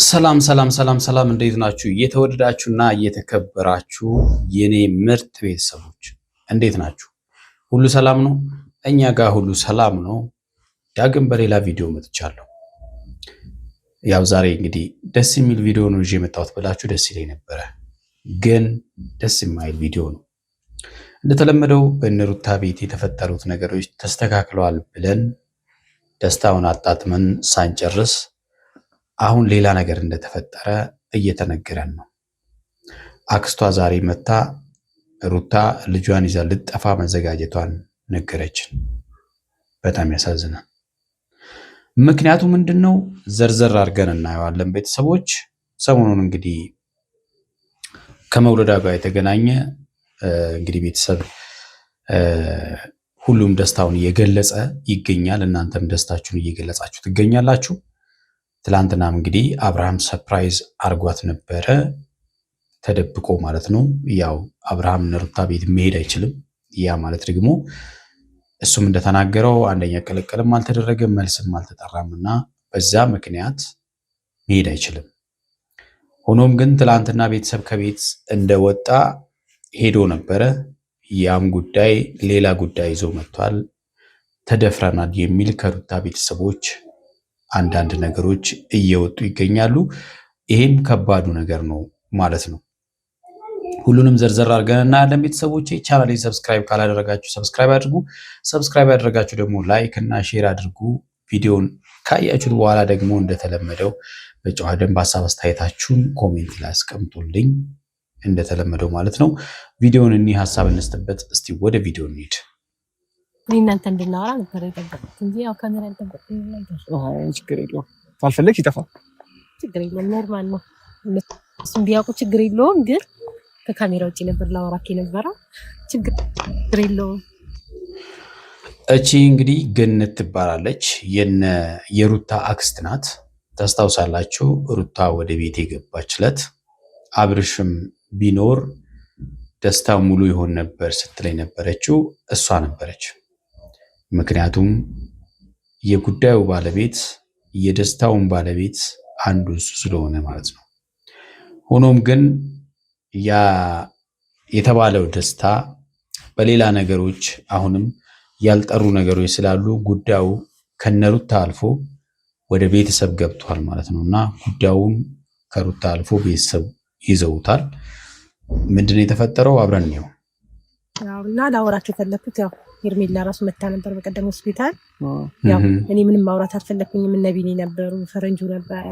ሰላም ሰላም ሰላም ሰላም እንዴት ናችሁ? እየተወደዳችሁና እየተከበራችሁ የኔ ምርጥ ቤተሰቦች እንዴት ናችሁ? ሁሉ ሰላም ነው? እኛ ጋር ሁሉ ሰላም ነው። ዳግም በሌላ ቪዲዮ መጥቻለሁ። ያው ዛሬ እንግዲህ ደስ የሚል ቪዲዮ ነው ይዤ የመጣሁት ብላችሁ ደስ ይለኝ ነበረ፣ ግን ደስ የማይል ቪዲዮ ነው። እንደተለመደው በእነሩታ ቤት የተፈጠሩት ነገሮች ተስተካክለዋል ብለን ደስታውን አጣጥመን ሳንጨርስ አሁን ሌላ ነገር እንደተፈጠረ እየተነገረን ነው። አክስቷ ዛሬ መታ ሩታ ልጇን ይዛ ልጠፋ መዘጋጀቷን ነገረችን። በጣም ያሳዝናል። ምክንያቱ ምንድነው? ዘርዘር አድርገን እናየዋለን። ቤተሰቦች ሰሞኑን እንግዲህ ከመውለዳ ጋር የተገናኘ እንግዲህ ቤተሰብ ሁሉም ደስታውን እየገለጸ ይገኛል። እናንተም ደስታችሁን እየገለጻችሁ ትገኛላችሁ። ትላንትናም እንግዲህ አብርሃም ሰርፕራይዝ አርጓት ነበረ፣ ተደብቆ ማለት ነው። ያው አብርሃም ሩታ ቤት መሄድ አይችልም። ያ ማለት ደግሞ እሱም እንደተናገረው አንደኛ ቅልቅልም አልተደረገም፣ መልስም አልተጠራም እና በዛ ምክንያት መሄድ አይችልም። ሆኖም ግን ትላንትና ቤተሰብ ከቤት እንደወጣ ሄዶ ነበረ። ያም ጉዳይ ሌላ ጉዳይ ይዞ መጥቷል። ተደፍረናል የሚል ከሩታ ቤተሰቦች አንዳንድ ነገሮች እየወጡ ይገኛሉ። ይሄም ከባዱ ነገር ነው ማለት ነው። ሁሉንም ዘርዘር አድርገን እናያለን። ቤተሰቦቼ ቻናሌ ሰብስክራይብ ካላደረጋችሁ ሰብስክራይብ አድርጉ። ሰብስክራይብ ያደረጋችሁ ደግሞ ላይክ እና ሼር አድርጉ። ቪዲዮን ካያችሁት በኋላ ደግሞ እንደተለመደው በጨዋ ደንብ ሀሳብ አስተያየታችሁን ኮሜንት ላይ አስቀምጡልኝ፣ እንደተለመደው ማለት ነው። ቪዲዮን እኒ ሀሳብ እንስጥበት። እስቲ ወደ ቪዲዮ እንሂድ። እናንተ እንድናወራ ነበር የጠበቁት እንጂ ያው ካሜራ አልጠበቁም ነበር። ችግር የለውም። ካልፈለግሽ ይጠፋል። ችግር የለውም። ኖርማል ነው። እሱም ቢያውቁ ችግር የለውም። ግን ከካሜራ ውጭ ነበር ላወራክ የነበረው። ችግር የለውም። እቺ እንግዲህ ገነት ትባላለች። የሩታ አክስት ናት። ታስታውሳላችሁ? ሩታ ወደ ቤት የገባችለት አብርሽም ቢኖር ደስታው ሙሉ ይሆን ነበር ስትለኝ ነበረችው እሷ ነበረች። ምክንያቱም የጉዳዩ ባለቤት የደስታውን ባለቤት አንዱ እሱ ስለሆነ ማለት ነው። ሆኖም ግን ያ የተባለው ደስታ በሌላ ነገሮች አሁንም ያልጠሩ ነገሮች ስላሉ ጉዳዩ ከነሩታ አልፎ ወደ ቤተሰብ ገብቷል ማለት ነው እና ጉዳዩን ከሩታ አልፎ ቤተሰብ ይዘውታል። ምንድነው የተፈጠረው? አብረን ነው እና ላወራችሁ የፈለኩት ያው ሄርሜላ ራሱ መታ ነበር በቀደም ሆስፒታል። ያው እኔ ምንም ማውራት አልፈለኩኝም። እነ ቢኒ ነበሩ፣ ፈረንጁ ነበረ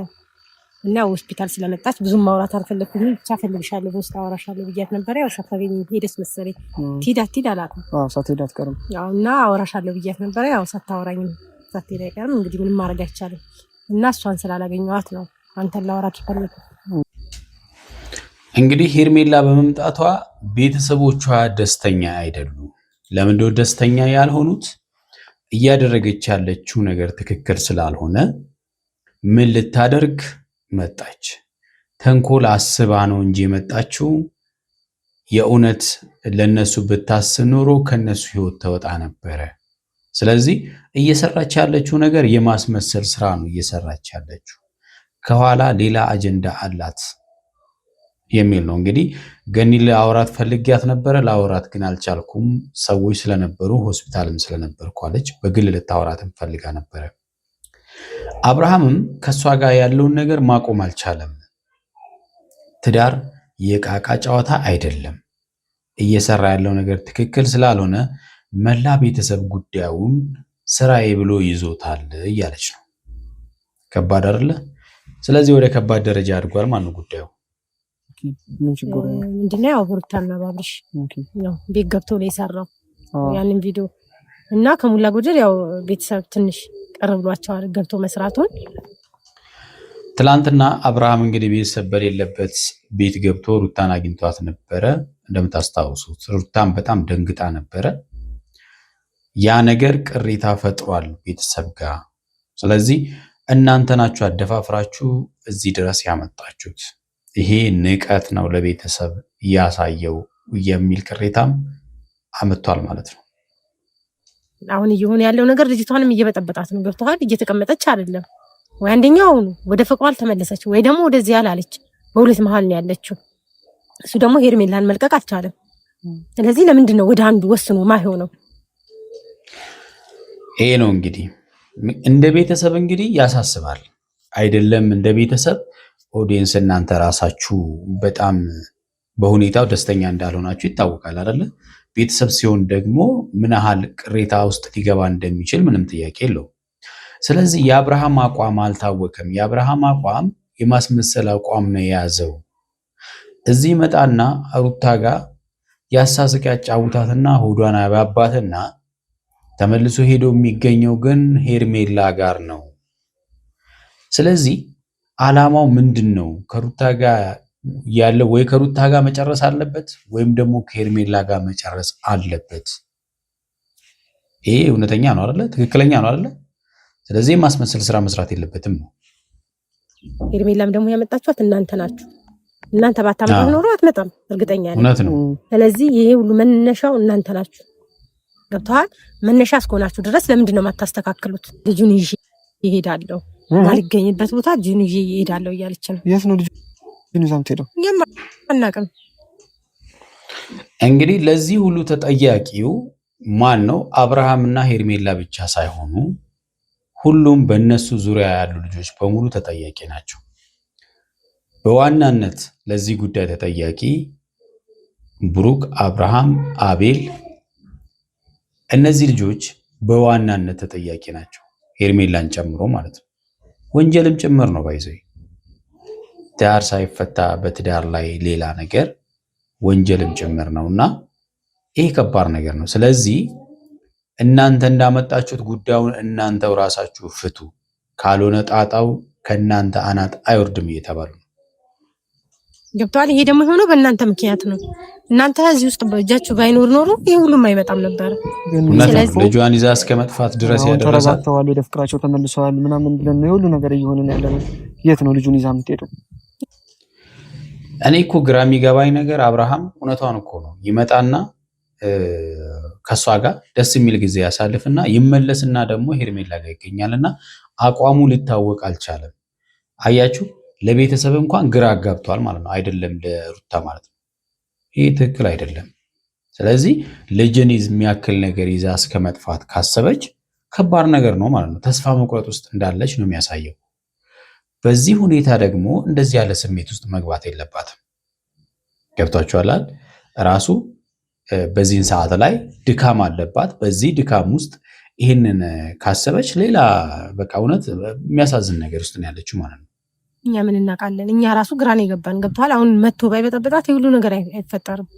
እና ሆስፒታል ስለመጣች ብዙም ማውራት አልፈለኩኝም። ብቻ ፈልግሻለሁ በውስጥ አወራሻለሁ ብያት ነበር። ያው ሰፈሬን ሄደስ መሰለኝ ትሄድ አላውቅም። ሳትሄድ አትቀርም። ያው እና አወራሻለሁ ብያት ነበር። ያው ሳታወራኝም ሳትሄድ አይቀርም። እንግዲህ ምንም ማድረግ አይቻልም እና እሷን ስላላገኘኋት ነው አንተን ላወራክ የፈለኩት። እንግዲህ ሄርሜላ በመምጣቷ ቤተሰቦቿ ደስተኛ አይደሉም። ለምንድነው ደስተኛ ያልሆኑት? እያደረገች ያለችው ነገር ትክክል ስላልሆነ ምን ልታደርግ መጣች? ተንኮል አስባ ነው እንጂ የመጣችው የእውነት ለነሱ ብታስብ ኖሮ ከነሱ ህይወት ተወጣ ነበረ። ስለዚህ እየሰራች ያለችው ነገር የማስመሰል ስራ ነው እየሰራች ያለችው። ከኋላ ሌላ አጀንዳ አላት የሚል ነው። እንግዲህ ገኒ ለአውራት ፈልጊያት ነበረ፣ ለአውራት ግን አልቻልኩም፣ ሰዎች ስለነበሩ ሆስፒታልም ስለነበርኩ አለች። በግል ልታወራትም ፈልጋ ነበረ። አብርሃምም ከሷ ጋር ያለውን ነገር ማቆም አልቻለም። ትዳር የቃቃ ጨዋታ አይደለም። እየሰራ ያለው ነገር ትክክል ስላልሆነ መላ ቤተሰብ ጉዳዩን ስራዬ ብሎ ይዞታል እያለች ነው። ከባድ አይደለ? ስለዚህ ወደ ከባድ ደረጃ አድጓል ማለት ነው ጉዳዩ። ምንድነው ያው ሩታና ባብርሽ ነው ቤት ገብቶ ነው የሰራው ያንን ቪዲዮ እና ከሙላ ጎደል ያው ቤተሰብ ትንሽ ቀር ብሏቸዋል ገብቶ መስራቱን። ትላንትና አብርሃም እንግዲህ ቤተሰብ በሌለበት ቤት ገብቶ ሩታን አግኝቷት ነበረ። እንደምታስታውሱት ሩታን በጣም ደንግጣ ነበረ። ያ ነገር ቅሬታ ፈጥሯል ቤተሰብ ጋር። ስለዚህ እናንተ ናችሁ አደፋፍራችሁ እዚህ ድረስ ያመጣችሁት፣ ይሄ ንቀት ነው ለቤተሰብ ያሳየው የሚል ቅሬታም አመጥቷል ማለት ነው። አሁን እየሆነ ያለው ነገር ልጅቷንም እየበጠበጣት ነው። ገብቷል። እየተቀመጠች አይደለም ወይ አንደኛው ወደ ፍቅሯ አልተመለሰች ወይ ደግሞ ወደዚህ ያላለች በሁለት መሀል ነው ያለችው። እሱ ደግሞ ሄርሜላን መልቀቅ አልቻለም። ስለዚህ ለምንድን ነው ወደ አንዱ ወስኖ ማይሆነው? ይሄ ነው እንግዲህ እንደ ቤተሰብ እንግዲህ ያሳስባል አይደለም? እንደ ቤተሰብ ኦዲየንስ እናንተ ራሳችሁ በጣም በሁኔታው ደስተኛ እንዳልሆናችሁ ይታወቃል አይደለ? ቤተሰብ ሲሆን ደግሞ ምን ያህል ቅሬታ ውስጥ ሊገባ እንደሚችል ምንም ጥያቄ የለውም። ስለዚህ የአብርሃም አቋም አልታወቀም። የአብርሃም አቋም የማስመሰል አቋም ነው የያዘው። እዚህ መጣና ሩታ ጋር ያሳስቅ ያጫውታትና ሆዷን አባባትና ተመልሶ ሄዶ የሚገኘው ግን ሄርሜላ ጋር ነው። ስለዚህ አላማው ምንድን ነው? ከሩታ ጋር ያለው ወይ ከሩታ ጋር መጨረስ አለበት ወይም ደግሞ ከሄርሜላ ጋር መጨረስ አለበት። ይሄ እውነተኛ ነው አይደለ? ትክክለኛ ነው አይደለ? ስለዚህ ማስመሰል ስራ መስራት የለበትም ነው። ሄርሜላም ደግሞ ያመጣችኋት እናንተ ናችሁ። እናንተ ባታመጣ ኖሮ አትመጣም፣ እርግጠኛ ነኝ። እውነት ነው። ስለዚህ ይሄ ሁሉ መነሻው እናንተ ናችሁ። ገብተዋል። መነሻ እስከሆናችሁ ድረስ ለምንድን ነው የማታስተካክሉት? ልጁን ይዤ ይሄዳለሁ ማልገኝበት ቦታ ልጁን ይዤ ይሄዳለሁ እያለች ነው። የት ነው ልጁን ይዛ የምትሄደው? አናውቅም። እንግዲህ ለዚህ ሁሉ ተጠያቂው ማን ነው? አብርሃምና ሄርሜላ ብቻ ሳይሆኑ ሁሉም በእነሱ ዙሪያ ያሉ ልጆች በሙሉ ተጠያቂ ናቸው። በዋናነት ለዚህ ጉዳይ ተጠያቂ ብሩክ፣ አብርሃም፣ አቤል እነዚህ ልጆች በዋናነት ተጠያቂ ናቸው። ሄርሜላን ጨምሮ ማለት ነው። ወንጀልም ጭምር ነው። ባይዘይ ትዳር ሳይፈታ በትዳር ላይ ሌላ ነገር ወንጀልም ጭምር ነውና ይሄ ከባድ ነገር ነው። ስለዚህ እናንተ እንዳመጣችሁት ጉዳዩን እናንተው ራሳችሁ ፍቱ፣ ካልሆነ ጣጣው ከእናንተ አናት አይወርድም እየተባሉ ነው። ገብቷል። ይሄ ደግሞ የሆነው በእናንተ ምክንያት ነው። እናንተ እዚህ ውስጥ በእጃችሁ ባይኖር ኖሮ ይሄ ሁሉም አይመጣም ነበር። ስለዚህ ልጇን ይዛ እስከ መጥፋት ድረስ ያደረሳት ተረጋግተዋል፣ ወደ ፍቅራቸው ተመልሰዋል ምናምን ብለን ነው ሁሉ ነገር እየሆነን ያለ ነው። የት ነው ልጁን ይዛ የምትሄደው? እኔ እኮ ግራ የሚገባኝ ነገር አብርሃም እውነቷን እኮ ነው። ይመጣና ከሷ ጋር ደስ የሚል ጊዜ ያሳልፍና ይመለስና ደግሞ ሄርሜላ ጋር ይገኛልና አቋሙ ሊታወቅ አልቻለም። አያችሁ፣ ለቤተሰብ እንኳን ግራ አጋብቷል ማለት ነው። አይደለም ለሩታ ማለት ነው። ይህ ትክክል አይደለም። ስለዚህ ልጅን የሚያክል ነገር ይዛ እስከ መጥፋት ካሰበች ከባድ ነገር ነው ማለት ነው። ተስፋ መቁረጥ ውስጥ እንዳለች ነው የሚያሳየው። በዚህ ሁኔታ ደግሞ እንደዚህ ያለ ስሜት ውስጥ መግባት የለባትም። ገብቷችኋል? ራሱ በዚህን ሰዓት ላይ ድካም አለባት። በዚህ ድካም ውስጥ ይህንን ካሰበች ሌላ በቃ እውነት የሚያሳዝን ነገር ውስጥ ነው ያለችው ማለት ነው። እኛ ምን እናውቃለን? እኛ ራሱ ግራን የገባን ገብቷል። አሁን መጥቶ ባይበጠበጣት የሁሉ ነገር አይፈጠርም።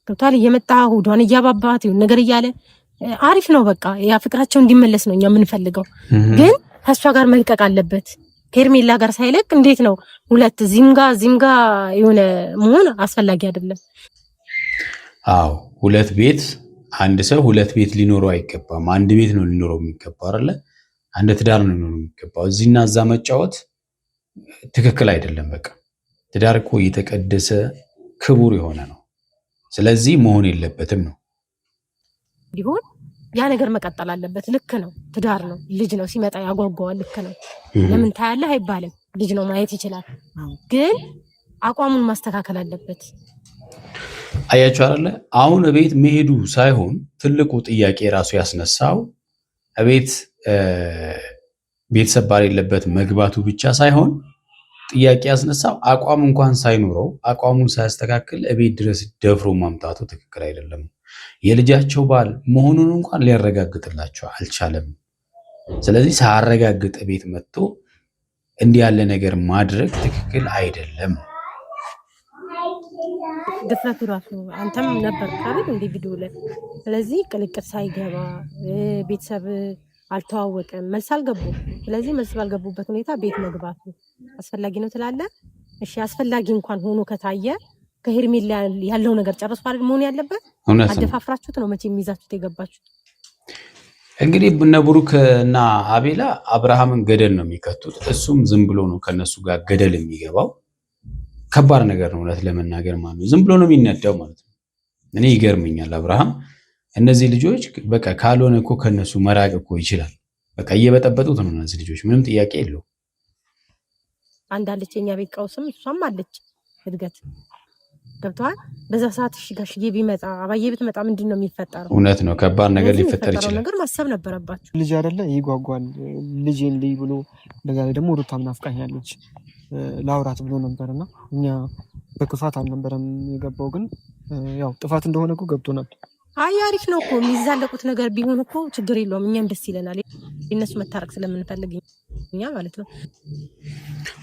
ገብቷል። እየመጣ ሆዷን እያባባት ይሁን ነገር እያለ አሪፍ ነው። በቃ ያ ፍቅራቸው እንዲመለስ ነው እኛ የምንፈልገው። ግን ከእሷ ጋር መልቀቅ አለበት። ከሄርሜላ ጋር ሳይለቅ እንዴት ነው ሁለት እዚህም ጋር የሆነ መሆን አስፈላጊ አይደለም። አዎ ሁለት ቤት አንድ ሰው ሁለት ቤት ሊኖረው አይገባም። አንድ ቤት ነው ሊኖረው የሚገባው አይደለ? አንድ ትዳር ነው ሊኖረው የሚገባው። እዚህና እዛ መጫወት ትክክል አይደለም። በቃ ትዳር እኮ የተቀደሰ ክቡር የሆነ ነው። ስለዚህ መሆን የለበትም ነው ሊሆን ያ ነገር መቀጠል አለበት። ልክ ነው። ትዳር ነው፣ ልጅ ነው፣ ሲመጣ ያጓጓዋል። ልክ ነው። ለምን ታያለህ አይባልም። ልጅ ነው ማየት ይችላል። ግን አቋሙን ማስተካከል አለበት። አያችሁ አይደለ? አሁን እቤት መሄዱ ሳይሆን ትልቁ ጥያቄ ራሱ ያስነሳው እቤት ቤተሰብ ባሌለበት መግባቱ ብቻ ሳይሆን ጥያቄ ያስነሳው አቋም እንኳን ሳይኖረው አቋሙን ሳያስተካክል እቤት ድረስ ደፍሮ ማምጣቱ ትክክል አይደለም። የልጃቸው ባል መሆኑን እንኳን ሊያረጋግጥላቸው አልቻለም። ስለዚህ ሳያረጋግጥ ቤት መጥቶ እንዲህ ያለ ነገር ማድረግ ትክክል አይደለም። ድፍረቱ ራሱ አንተም ነበር ካልን እንደ ቪዲዮ ላይ ስለዚህ ቅልቅል ሳይገባ ቤተሰብ አልተዋወቀም፣ መልስ አልገቡም። ስለዚህ መልስ ባልገቡበት ሁኔታ ቤት መግባቱ አስፈላጊ ነው ትላለህ? እሺ አስፈላጊ እንኳን ሆኖ ከታየ ከሄርሜላ ያለው ነገር ጨርሶ አይደል መሆን ያለበት? አደፋፍራችሁት ነው መቼም ይዛችሁት የገባችሁት። እንግዲህ እነ ብሩክ እና አቤላ አብርሃምን ገደል ነው የሚከቱት። እሱም ዝም ብሎ ነው ከነሱ ጋር ገደል የሚገባው። ከባድ ነገር ነው እውነት ለመናገር ማለት ነው። ዝም ብሎ ነው የሚነዳው ማለት ነው። እኔ ይገርመኛል አብርሃም እነዚህ ልጆች በቃ ካልሆነ እኮ ከነሱ መራቅ እኮ ይችላል። በቃ እየበጠበጡት ነው እነዚህ ልጆች፣ ምንም ጥያቄ የለው። አንዳለች የኛ ቤት ቀውስም እሷም አለች እድገት ገብተዋል። በዛ ሰዓት እሺ ጋሽዬ ቢመጣ አባዬ ብትመጣ ምንድን ነው የሚፈጠረው? እውነት ነው፣ ከባድ ነገር ሊፈጠር ይችላል። ነገር ማሰብ ነበረባችሁ። ልጅ አይደለ ይጓጓል ልጄን ልይ ብሎ በዛ ላይ ደግሞ ሩታም ናፍቃኛለች ላውራት ብሎ ነበርና እኛ በክፋት አልነበረም የገባው፣ ግን ያው ጥፋት እንደሆነ እኮ ገብቶናል። አይ አሪፍ ነው እኮ የሚዛለቁት ነገር ቢሆን እኮ ችግር የለውም። እኛም ደስ ይለናል የእነሱ መታረቅ ስለምንፈልግ እኛ ማለት ነው።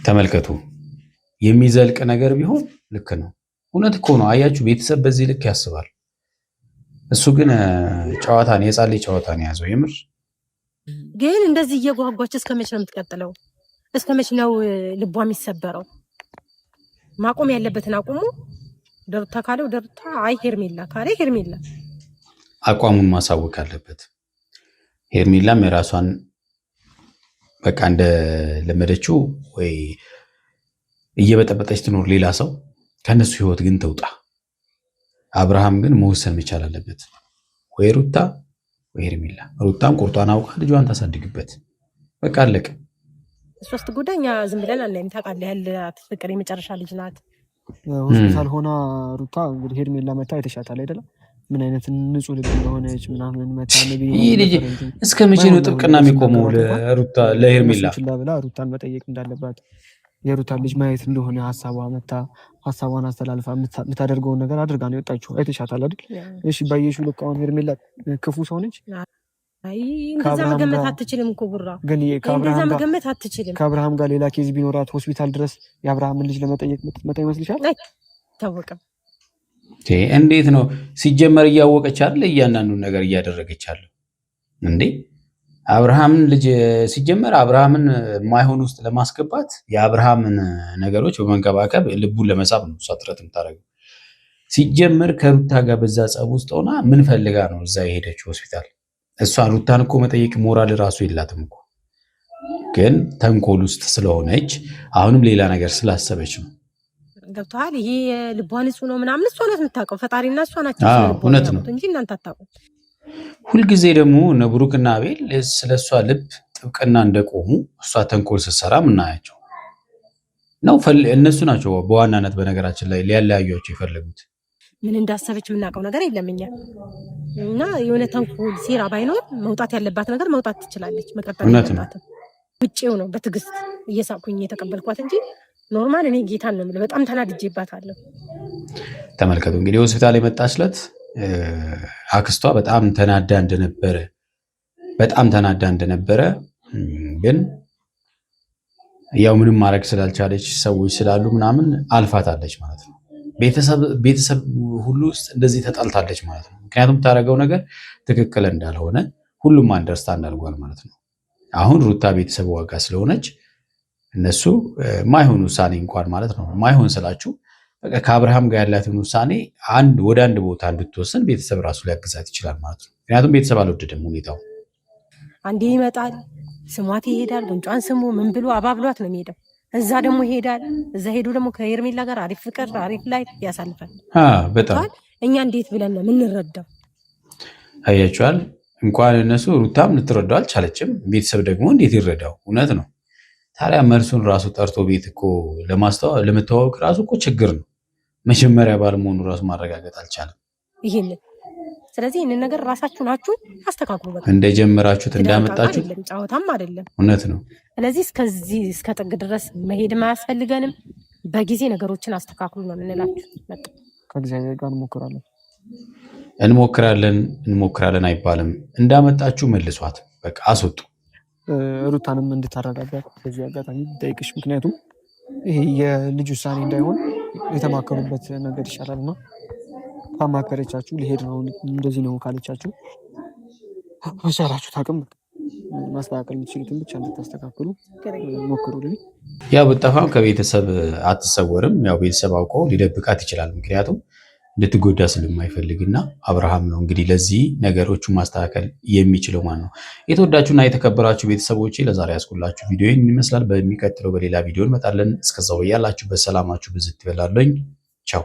ተመልከቱ፣ የሚዘልቅ ነገር ቢሆን ልክ ነው። እውነት እኮ ነው። አያችሁ፣ ቤተሰብ በዚህ ልክ ያስባል። እሱ ግን ጨዋታን የጻሌ ጨዋታን የያዘው የምር ግን እንደዚህ እየጓጓች እስከ መች ነው የምትቀጥለው? እስከ መች ነው ልቧ የሚሰበረው? ማቆም ያለበትን አቁሙ። ደርታ ካለው ደርታ፣ አይ ሄርሜላ ካለ ሄርሜላ አቋሙን ማሳወቅ አለበት። ሄርሜላም የራሷን በቃ እንደ ለመደችው ወይ እየበጠበጠች ትኖር ሌላ ሰው ከነሱ ህይወት ግን ተውጣ። አብርሃም ግን መወሰን መቻል አለበት። ወይ ሩታ ወይ ሄርሜላ። ሩታም ቁርጧን አውቃ ልጇን ታሳድግበት። በቃ አለቀ። ሶስት ጉዳኛ ዝም ብለን አናይም። ታውቃለህ ያላት ፍቅር የመጨረሻ ልጅ ናት። ሆስፒታል ሆና ሩታ እንግዲህ ሄርሜላ መታ የተሻታል አይደለም? ምን አይነት ንጹህ ልጅ እንደሆነች ምናምን መታ ነብይ። ይሄ ልጅ እስከ መቼ ነው ጥብቅና የሚቆመው ለሩታ ለሄርሜላ ብላ ሩታን መጠየቅ እንዳለባት የሩታ ልጅ ማየት እንደሆነ ሀሳቧ መታ ሀሳቧን አስተላልፋ የምታደርገውን ነገር አድርጋ ነው የወጣችው። አይተሻታል አይደል? እሺ ባየሽው ልክ አሁን ሄርሜላ ክፉ ሰው ነች? አይ እንደዛ መገመት አትችልም እኮ ቡራ፣ ግን እንደዛ መገመት አትችልም። ከአብርሃም ጋር ሌላ ኬዝ ቢኖራት ሆስፒታል ድረስ የአብርሃምን ልጅ ለመጠየቅ ምትመጣ ይመስልሻል? አይታወቅም። እንዴት ነው ሲጀመር እያወቀች አይደል እያንዳንዱን ነገር እያደረገች አለው እንዴ? አብርሃምን ልጅ ሲጀመር አብርሃምን ማይሆን ውስጥ ለማስገባት የአብርሃምን ነገሮች በመንከባከብ ልቡን ለመሳብ ነው እሷ ጥረት የምታደርገው። ሲጀመር ከሩታ ጋር በዛ ጸብ ውስጥ ሆና ምን ፈልጋ ነው እዛ የሄደችው ሆስፒታል? እሷ ሩታን እኮ መጠየቅ ሞራል ራሱ የላትም እኮ፣ ግን ተንኮል ውስጥ ስለሆነች አሁንም ሌላ ነገር ስላሰበች ነው። ገብቶሃል? ይሄ ልቧ ንጹህ ነው ምናምን እሷ ናት የምታውቀው፣ ፈጣሪና እሷ ናቸው እውነት ነው እንጂ እናንተ አታውቁም። ሁልጊዜ ደግሞ እነ ብሩክና አቤል ስለሷ ልብ ጥብቅና እንደቆሙ እሷ ተንኮል ስትሰራ ምናያቸው ነው። እነሱ ናቸው በዋናነት በነገራችን ላይ ሊያለያዩቸው የፈለጉት። ምን እንዳሰበች የምናውቀው ነገር የለም እኛ እና የሆነ ተንኮል ሴራ ባይኖር መውጣት ያለባት ነገር መውጣት ትችላለች። መቀጠል የለባትም። ውጭው ነው በትዕግስት እየሳቁኝ የተቀበልኳት እንጂ ኖርማል እኔ ጌታን ነው የምልህ። በጣም ተናድጄባታለሁ። ተመልከቱ እንግዲህ ሆስፒታል የመጣች ዕለት አክስቷ በጣም ተናዳ እንደነበረ ግን ያው ምንም ማድረግ ስላልቻለች ሰዎች ስላሉ ምናምን አልፋታለች ማለት ነው። ቤተሰብ ሁሉ ውስጥ እንደዚህ ተጣልታለች ማለት ነው። ምክንያቱም የምታደርገው ነገር ትክክል እንዳልሆነ ሁሉም አንደርስታንድ አድርጓል ማለት ነው። አሁን ሩታ ቤተሰብ ዋጋ ስለሆነች እነሱ ማይሆን ውሳኔ እንኳን ማለት ነው ማይሆን ስላችሁ በቃ ከአብርሃም ጋር ያላትን ውሳኔ ወደ አንድ ቦታ እንድትወስን ቤተሰብ ራሱ ሊያግዛት ይችላል ማለት ነው። ምክንያቱም ቤተሰብ አልወደደም ሁኔታው። አንዴ ይመጣል ስሟት ይሄዳል፣ ጉንጯን ስሙ ምን ብሎ አባብሏት ነው የሚሄደው። እዛ ደግሞ ይሄዳል። እዛ ሄዶ ደግሞ ከሄርሜላ ጋር አሪፍ ፍቅር አሪፍ ላይ ያሳልፋል። በጣም እኛ እንዴት ብለን ነው የምንረዳው? አያችኋል። እንኳን እነሱ ሩታም ልትረዳው አልቻለችም። ቤተሰብ ደግሞ እንዴት ይረዳው? እውነት ነው። ታዲያ መልሱን ራሱ ጠርቶ ቤት እኮ ለመተዋወቅ ራሱ እኮ ችግር ነው። መጀመሪያ ባለመሆኑ ራሱ ማረጋገጥ አልቻለም። ይሄንን ስለዚህ ይህንን ነገር ራሳችሁ ናችሁ አስተካክሉ። በቃ እንደጀመራችሁት እንዳመጣችሁ ጨዋታም አይደለም። እውነት ነው። ስለዚህ እስከዚህ እስከ ጥግ ድረስ መሄድ አያስፈልገንም። በጊዜ ነገሮችን አስተካክሉ ነው የምንላችሁ። በቃ ከእግዚአብሔር ጋር እንሞክራለን አይባልም። እንዳመጣችሁ መልሷት፣ በቃ አስወጡ። ሩታንም እንድታረጋጋት በዚህ አጋጣሚ ጠይቅሽ። ምክንያቱም ይሄ የልጅ ውሳኔ እንዳይሆን የተማከሩበት ነገር ይሻላል እና ካማከረቻችሁ ሊሄድ ነው እንደዚህ ነው ካለቻችሁ በቻላችሁት አቅም ማስተካከል የምትችሉትን ብቻ እንድታስተካክሉ ሞክሩልኝ። ያው ብጠፋም ከቤተሰብ አትሰወርም። ያው ቤተሰብ አውቀው ሊደብቃት ይችላል። ምክንያቱም እንድትጎዳ ስለማይፈልግና አብርሃም ነው እንግዲህ ለዚህ ነገሮቹ ማስተካከል የሚችለው ማለት ነው። የተወዳችሁና የተከበራችሁ ቤተሰቦቼ ለዛሬ ያስኩላችሁ ቪዲዮ ይመስላል። በሚቀጥለው በሌላ ቪዲዮ እንመጣለን። እስከዛው ያላችሁበት ሰላማችሁ ብዝት ይበላለኝ። ቻው